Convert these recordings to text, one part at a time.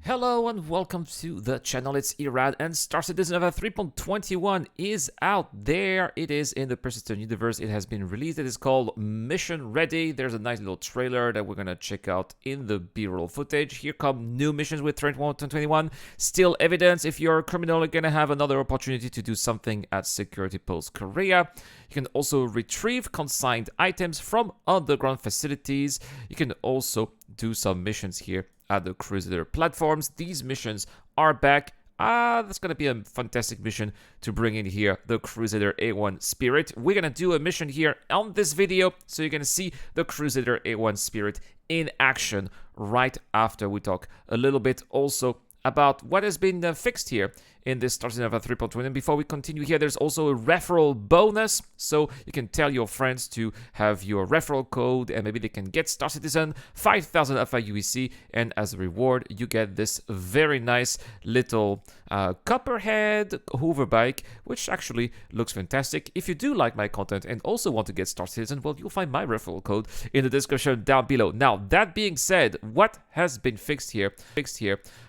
Hello and welcome to the channel. It's Irad and Star Citizen 3.21 is out there. It is in the Persistent universe. It has been released. It is called Mission Ready. There's a nice little trailer that we're gonna check out in the B-roll footage. Here come new missions with 3.21. Still evidence. If you're a criminal, you're gonna have another opportunity to do something at Security Post Korea. You can also retrieve consigned items from underground facilities. You can also do some missions here at the Crusader platforms. These missions are back. That's gonna be a fantastic mission to bring in here, the Crusader A1 Spirit. We're gonna do a mission here on this video, so you're gonna see the Crusader A1 Spirit in action right after we talk a little bit also about what has been fixed here in this Star Citizen 3.20. And before we continue here, there's also a referral bonus, so you can tell your friends to have your referral code and maybe they can get Star Citizen 5000 Alpha UEC, and as a reward you get this very nice little copperhead hoverbike, which actually looks fantastic. If you do like my content and also want to get Star Citizen, well, you'll find my referral code in the description down below. Now, that being said, what has been fixed here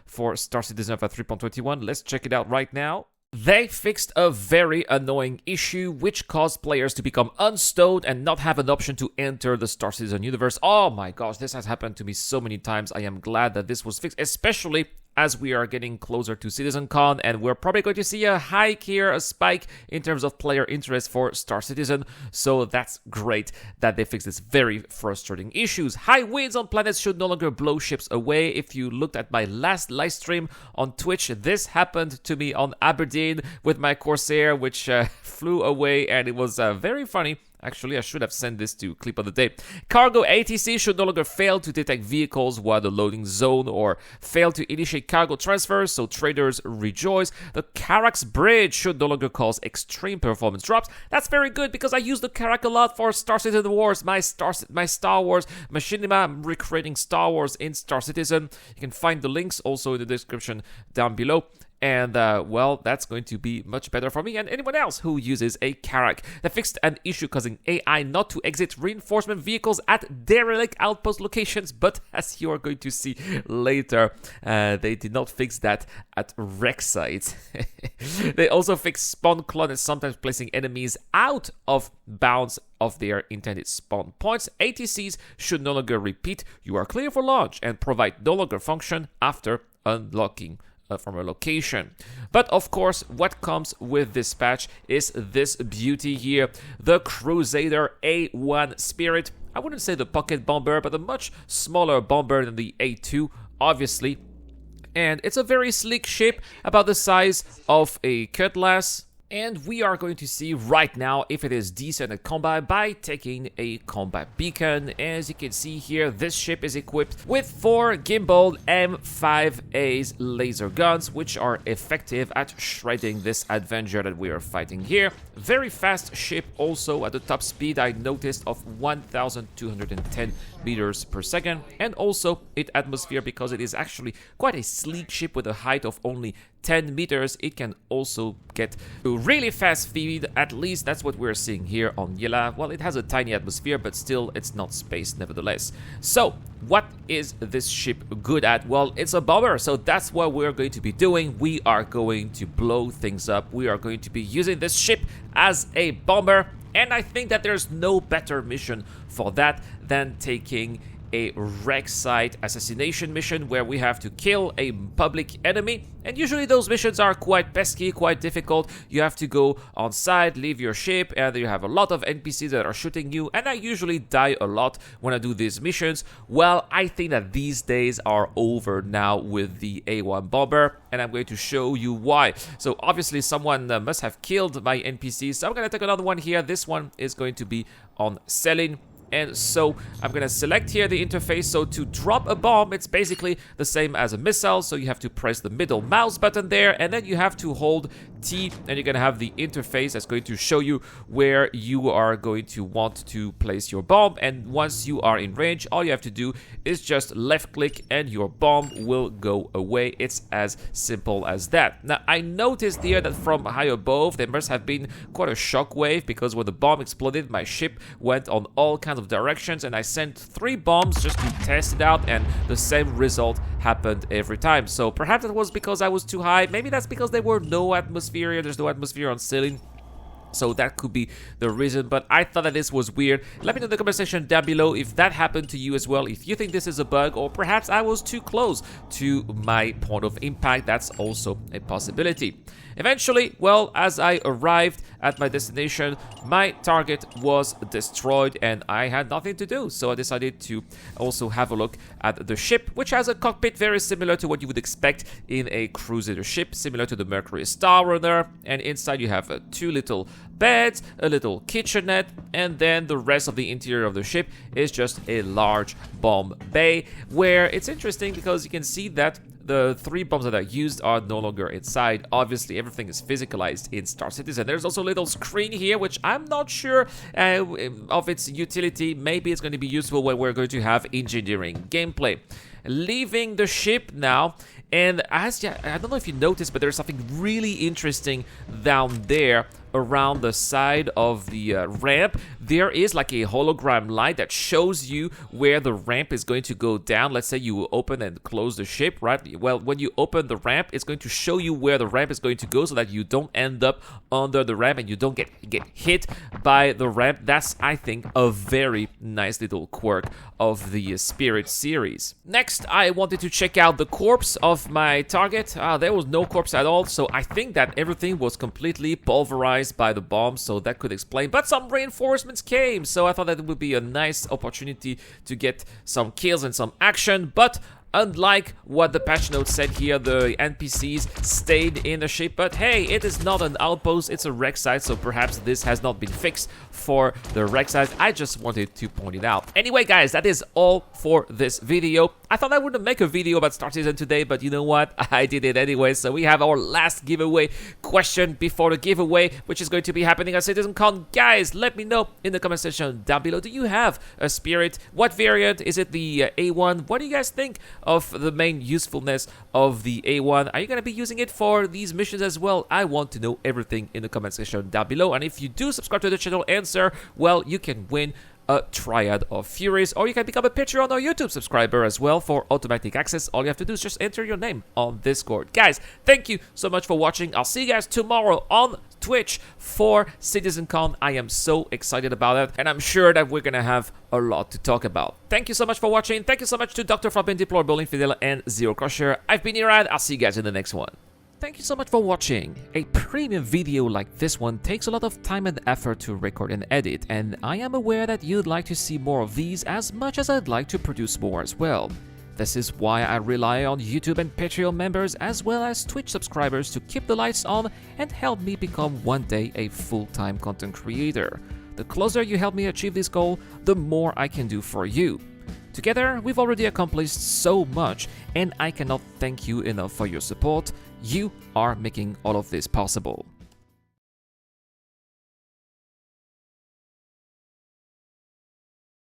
for Star Citizen 3.21? Let's check it out right now. They fixed a very annoying issue which caused players to become unstowed and not have an option to enter the Star Citizen universe. Oh my gosh, this has happened to me so many times. I am glad that this was fixed, especially as we are getting closer to CitizenCon, and we're probably going to see a hike here, a spike in terms of player interest for Star Citizen. So that's great that they fixed this very frustrating issues. High winds on planets should no longer blow ships away. If you looked at my last live stream on Twitch, this happened to me on Aberdeen with my Corsair, which flew away, and it was very funny. Actually, I should have sent this to Clip of the Day. Cargo ATC should no longer fail to detect vehicles while the loading zone or fail to initiate cargo transfers, so traders rejoice. The Carax Bridge should no longer cause extreme performance drops. That's very good because I use the Carac a lot for Star Citizen Wars, my Star Wars machinima. I'm recreating Star Wars in Star Citizen. You can find the links also in the description down below. And, well, that's going to be much better for me and anyone else who uses a Carac. They fixed an issue causing AI not to exit reinforcement vehicles at derelict outpost locations, but as you are going to see later, they did not fix that at wreck sites. They also fixed spawn clone and sometimes placing enemies out of bounds of their intended spawn points. ATCs should no longer repeat "you are clear for launch" and provide no longer function after unlocking from a location. But of course, what comes with this patch is this beauty here, the Crusader A1 Spirit. I wouldn't say the pocket bomber, but a much smaller bomber than the A2, obviously. And it's a very sleek ship, about the size of a cutlass. And we are going to see right now if it is decent at combat by taking a combat beacon. As you can see here, this ship is equipped with 4 gimbal M5A's laser guns, which are effective at shredding this Avenger that we are fighting here. Very fast ship also at the top speed I noticed of 1210 meters per second, and also its atmosphere, because it is actually quite a sleek ship with a height of only 10 meters. It can also get to really fast speed, at least that's what we're seeing here on Yela. Well, it has a tiny atmosphere, but still it's not space nevertheless. So what is this ship good at? Well, it's a bomber, so that's what we're going to be doing. We are going to blow things up. We are going to be using this ship as a bomber, and I think that there's no better mission for that than taking a wreck site assassination mission where we have to kill a public enemy. And usually those missions are quite pesky, quite difficult. You have to go on site, leave your ship, and you have a lot of NPCs that are shooting you, and I usually die a lot when I do these missions. Well, I think that these days are over now with the A1 bomber, and I'm going to show you why. So obviously someone must have killed my NPCs, so I'm gonna take another one here. This one is going to be on selling. And so I'm going to select here the interface. So to drop a bomb, it's basically the same as a missile. So you have to press the middle mouse button there, and then you have to hold T, and you're going to have the interface that's going to show you where you are going to want to place your bomb. And once you are in range, all you have to do is just left click and your bomb will go away. It's as simple as that. Now, I noticed here that from high above, there must have been quite a shockwave, because when the bomb exploded, my ship went on all kinds of directions, and I sent 3 bombs just to test it out, and the same result happened every time. So perhaps it was because I was too high. Maybe that's because there were no atmosphere. There's no atmosphere on ceiling. So that could be the reason, but I thought that this was weird. Let me know in the comment section down below if that happened to you as well, if you think this is a bug, or perhaps I was too close to my point of impact. That's also a possibility. Eventually, well, as I arrived at my destination, my target was destroyed and I had nothing to do. So I decided to also have a look at the ship, which has a cockpit very similar to what you would expect in a Crusader ship, similar to the Mercury Star Runner. And inside you have 2 little beds, a little kitchenette, and then the rest of the interior of the ship is just a large bomb bay, where it's interesting because you can see that the 3 bombs that are used are no longer inside. Obviously, everything is physicalized in Star Citizen. There's also a little screen here, which I'm not sure of its utility. Maybe it's going to be useful when we're going to have engineering gameplay. Leaving the ship now, and I don't know if you noticed, but there's something really interesting down there around the side of the ramp. There is like a hologram light that shows you where the ramp is going to go down. Let's say you open and close the ship, right? Well, when you open the ramp, it's going to show you where the ramp is going to go so that you don't end up under the ramp and you don't get hit by the ramp. That's, I think, a very nice little quirk of the Spirit series. Next, I wanted to check out the corpse of my target. There was no corpse at all, so I think that everything was completely pulverized by the bomb, so that could explain. But some reinforcements came, so I thought that it would be a nice opportunity to get some kills and some action. But unlike what the patch notes said here, the NPCs stayed in the ship. But hey, it is not an outpost, it's a wreck site, so perhaps this has not been fixed for the wreck site. I just wanted to point it out. Anyway, guys, that is all for this video. I thought I wouldn't make a video about Star Citizen today, but you know what? I did it anyway. So we have our last giveaway question before the giveaway, which is going to be happening at CitizenCon. Guys, let me know in the comment section down below. Do you have a Spirit? What variant? Is it the A1? What do you guys think of the main usefulness of the A1? Are you going to be using it for these missions as well? I want to know everything in the comment section down below. And if you do subscribe to the channel, answer, well, you can win a Triad of Furies, or you can become a Patreon or YouTube subscriber as well for automatic access. All you have to do is just enter your name on Discord. Guys, thank you so much for watching. I'll see you guys tomorrow on Twitch for CitizenCon. I am so excited about it, and I'm sure that we're gonna have a lot to talk about. Thank you so much for watching. Thank you so much to Dr. Floppin, Deplorable, Infidel, and Zero Crusher. I've been Irad. I'll see you guys in the next one. Thank you so much for watching. A premium video like this one takes a lot of time and effort to record and edit, and I am aware that you'd like to see more of these as much as I'd like to produce more as well. This is why I rely on YouTube and Patreon members as well as Twitch subscribers to keep the lights on and help me become one day a full-time content creator. The closer you help me achieve this goal, the more I can do for you. Together, we've already accomplished so much, and I cannot thank you enough for your support. You are making all of this possible.